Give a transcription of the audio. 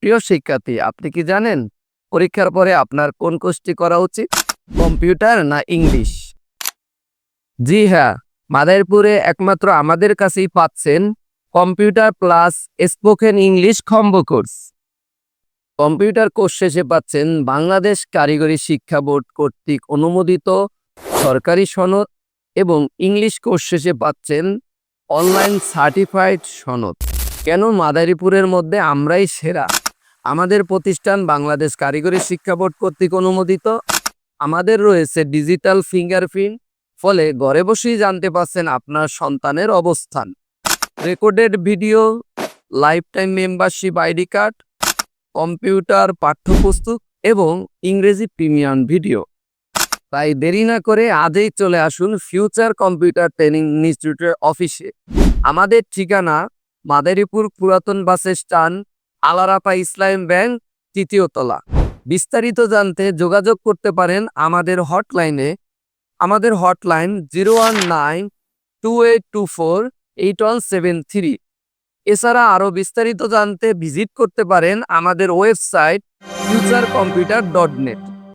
প্রিয় শিক্ষার্থী, আপনি কি জানেন পরীক্ষার পরে আপনার কোন কোর্সটি করা উচিত? কম্পিউটার না ইংলিশ? জি হ্যাঁ, মাদারীপুরে একমাত্র আমাদের কাছেই পাচ্ছেন computer plus spoken English combo course. Computer course শেষে পাচ্ছেন বাংলাদেশ কারিগরি শিক্ষা বোর্ড কর্তৃক অনুমোদিত সরকারি সনদ এবং ইংলিশ কোর্স শেষে পাচ্ছেন অনলাইন সার্টিফাইড সনদ। কেন মাদারীপুরের মধ্যে আমরাই সেরা? আমাদের প্রতিষ্ঠান বাংলাদেশ কারিগরি শিক্ষা বোর্ড কর্তৃক অনুমোদিত। আমাদের রয়েছে ডিজিটাল ফিঙ্গারপ্রিন্ট, ফলে ঘরে বসেই জানতে পারছেন আপনার সন্তানের অবস্থান। Recorded video, life time membership ID card, computer পাঠ্যপুস্তক এবং ইংরেজি প্রিমিয়াম ভিডিও। তাই দেরি না করে আজই চলে আসুন ফিউচার কম্পিউটার ট্রেনিং ইনস্টিটিউটের অফিসে। আমাদের ঠিকানা মাদারীপুর পুরাতন বাস স্ট্যান্ড, আলারাপা ইসলাম ব্যাংক, তৃতীয় তলা। বিস্তারিত জানতে যোগাযোগ করতে পারেন আমাদের হটলাইনে। আমাদের হটলাইন 01928248173। এছাড়া আরও বিস্তারিত জানতে ভিজিট করতে পারেন আমাদের ওয়েবসাইট futurecomputer.net।